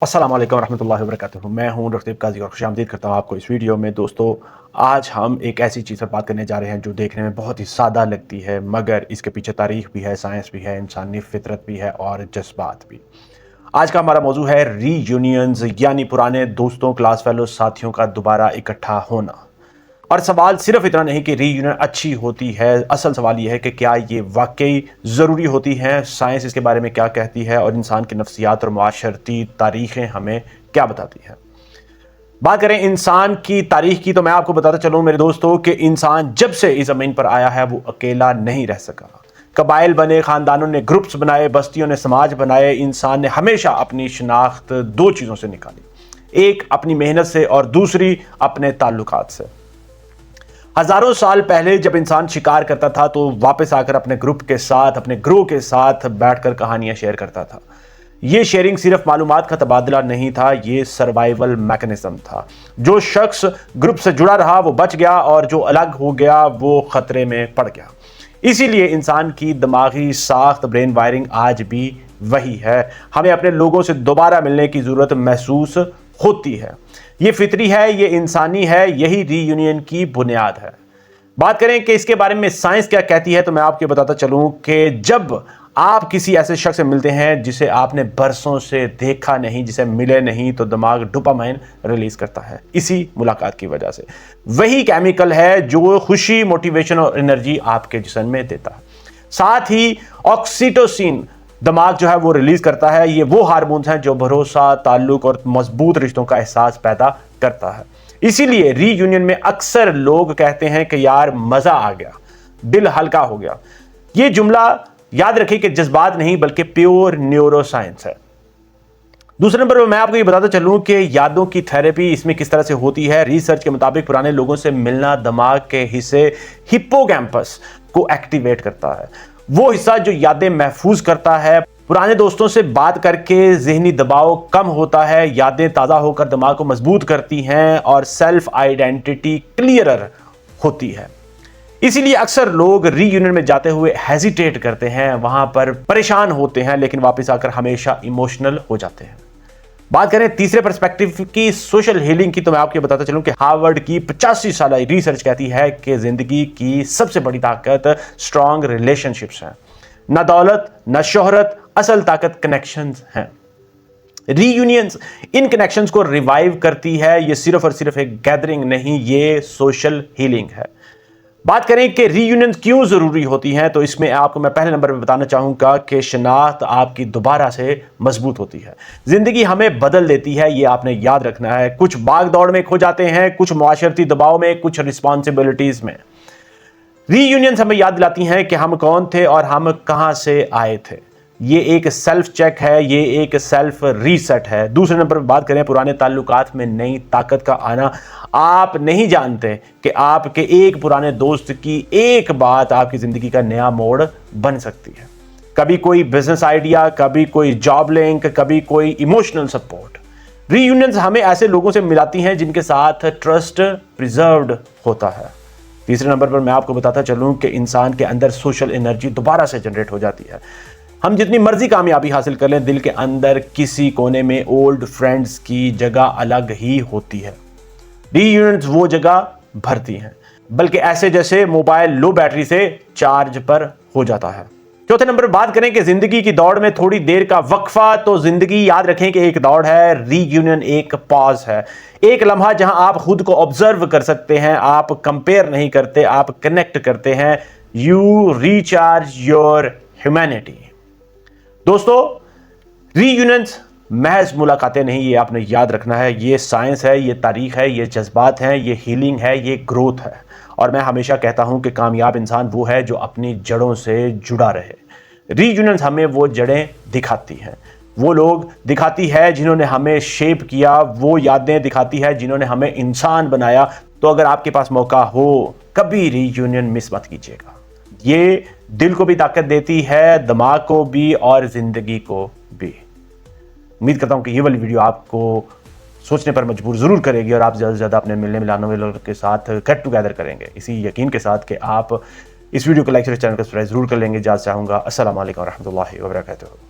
अस्सलाम वालेकुम रहमतुल्लाहि वबरकातुहू। मैं हूं डॉक्टर काजी और खुशामदीद करता हूं आपको इस वीडियो में। दोस्तों, आज हम एक ऐसी चीज़ पर बात करने जा रहे हैं जो देखने में बहुत ही सादा लगती है, मगर इसके पीछे तारीख भी है, साइंस भी है, इंसानी फितरत भी है और जज्बात भी। आज का हमारा मौजू है रीयूनियंस, यानी पुराने दोस्तों, क्लास फेलो, साथियों का दोबारा इकट्ठा होना। और सवाल सिर्फ इतना नहीं कि रीयूनियन अच्छी होती है, असल सवाल ये है कि क्या ये वाकई ज़रूरी होती हैं, साइंस इसके बारे में क्या कहती है और इंसान की नफ्सियात और माशरती तारीखें हमें क्या बताती हैं। बात करें इंसान की तारीख की, तो मैं आपको बताता चलूँ मेरे दोस्तों कि इंसान जब से इस ज़मीन पर आया है वो अकेला नहीं रह सका। कबाइल बने, ख़ानदानों ने ग्रुप्स बनाए, बस्तियों ने समाज बनाए। इंसान ने हमेशा अपनी शनाख्त दो चीज़ों से निकाली, एक अपनी मेहनत से और दूसरी अपने ताल्लुकात से। हजारों साल पहले जब इंसान शिकार करता था तो वापस आकर अपने ग्रुप के साथ, अपने ग्रोह के साथ बैठकर कहानियां शेयर करता था। ये शेयरिंग सिर्फ मालूमात का तबादला नहीं था, ये सर्वाइवल मैकेनिज्म था। जो शख्स ग्रुप से जुड़ा रहा वो बच गया और जो अलग हो गया वो खतरे में पड़ गया। इसीलिए इंसान की दिमागी साख्त, ब्रेन वायरिंग आज भी वही है। हमें अपने लोगों से दोबारा मिलने की ज़रूरत महसूस होती है। ये फितरी है, ये इंसानी है, यही रीयूनियन की बुनियाद है। बात करें कि इसके बारे में साइंस क्या कहती है, तो मैं आपको बताता चलूं कि जब आप किसी ऐसे शख्स से मिलते हैं जिसे आपने बरसों से देखा नहीं, जिसे मिले नहीं, तो दिमाग डोपामाइन रिलीज करता है इसी मुलाकात की वजह से। वही केमिकल है जो खुशी, मोटिवेशन और एनर्जी आपके जिस्म में देता है। साथ ही ऑक्सीटोसिन दिमाग जो है वो रिलीज करता है। ये वो हार्मोन्स हैं जो भरोसा, ताल्लुक और मजबूत रिश्तों का एहसास पैदा करता है। इसीलिए रीयूनियन में अक्सर लोग कहते हैं कि यार मजा आ गया, दिल हल्का हो गया। ये जुमला याद रखिए कि जज्बात नहीं बल्कि प्योर न्यूरो साइंस है। दूसरे नंबर पर मैं आपको ये बताता चलूं कि यादों की थेरेपी इसमें किस तरह से होती है। रिसर्च के मुताबिक पुराने लोगों से मिलना दिमाग के हिस्से हिप्पोकैम्पस को एक्टिवेट करता है, वो हिस्सा जो यादें महफूज करता है। पुराने दोस्तों से बात करके ज़हनी दबाव कम होता है, यादें ताज़ा होकर दिमाग को मजबूत करती हैं और सेल्फ आइडेंटिटी क्लियरर होती है। इसीलिए अक्सर लोग रीयूनियन में जाते हुए हेजिटेट करते हैं, वहां पर परेशान होते हैं, लेकिन वापस आकर हमेशा इमोशनल हो जाते हैं। बात करें तीसरे पर्सपेक्टिव की, सोशल हीलिंग की, तो मैं आपको बताता चलूं कि हार्वर्ड की 85 साल रिसर्च कहती है कि जिंदगी की सबसे बड़ी ताकत स्ट्रॉन्ग रिलेशनशिप्स हैं। न दौलत, न शोहरत, असल ताकत कनेक्शंस हैं। रीयूनियंस इन कनेक्शंस को रिवाइव करती है। ये सिर्फ और सिर्फ एक गैदरिंग नहीं, ये सोशल हीलिंग है। बात करें कि रीयूनियन क्यों ज़रूरी होती हैं, तो इसमें आपको मैं पहले नंबर पर बताना चाहूँगा कि शनाख्त आपकी दोबारा से मजबूत होती है। ज़िंदगी हमें बदल देती है, ये आपने याद रखना है। कुछ भाग दौड़ में खो जाते हैं, कुछ मुआशरती दबाव में, कुछ रिस्पॉन्सिबिलिटीज़ में। रीयूनियंस हमें याद दिलाती हैं कि हम कौन थे और हम कहाँ से आए थे। ये एक सेल्फ चेक है, ये एक सेल्फ रीसेट है। दूसरे नंबर पर बात करें पुराने ताल्लुकात में नई ताकत का आना। आप नहीं जानते कि आपके एक पुराने दोस्त की एक बात आपकी ज़िंदगी का नया मोड़ बन सकती है। कभी कोई बिजनेस आइडिया, कभी कोई जॉब लिंक, कभी कोई इमोशनल सपोर्ट। रीयूनियंस हमें ऐसे लोगों से मिलाती हैं जिनके साथ ट्रस्ट प्रिजर्व्ड होता है। तीसरे नंबर पर मैं आपको बताता चलूँ कि इंसान के अंदर सोशल एनर्जी दोबारा से जनरेट हो जाती है। हम जितनी मर्जी कामयाबी हासिल कर लें, दिल के अंदर किसी कोने में ओल्ड फ्रेंड्स की जगह अलग ही होती है। रीयूनियंस वो जगह भरती हैं, बल्कि ऐसे जैसे मोबाइल लो बैटरी से चार्ज पर हो जाता है। चौथे नंबर पर बात करें कि जिंदगी की दौड़ में थोड़ी देर का वक्फा, तो जिंदगी याद रखें कि एक दौड़ है, रीयूनियन एक पॉज है, एक लम्हा जहां आप खुद को ऑब्जर्व कर सकते हैं। आप कंपेयर नहीं करते, आप कनेक्ट करते हैं। You recharge your humanity. दोस्तों, रीयूनियंस महज मुलाकातें नहीं, ये आपने याद रखना है। ये साइंस है, ये तारीख है, ये जज्बात हैं, ये हीलिंग है, ये ग्रोथ है। और मैं हमेशा कहता हूं कि कामयाब इंसान वो है जो अपनी जड़ों से जुड़ा रहे। रीयूनियंस हमें वो जड़ें दिखाती हैं, वो लोग दिखाती है जिन्होंने हमें शेप किया, वो यादें दिखाती है जिन्होंने हमें इंसान बनाया। तो अगर आपके पास मौका हो, कभी रीयूनियन मिस मत कीजिएगा। ये दिल को भी ताकत देती है, दिमाग को भी और जिंदगी को भी। उम्मीद करता हूं कि ये वाली वीडियो आपको सोचने पर मजबूर जरूर करेगी और आप ज़्यादा से ज़्यादा अपने मिलने मिलाने वाले लोगों के साथ गेट टुगेदर करेंगे, इसी यकीन के साथ कि आप इस वीडियो को लाइक और चैनल को सब्सक्राइब जरूर कर लेंगे। इजाज़त चाहूँगा। अस्सलाम वालेकुम रहमतुल्लाहि व बरकातुहू।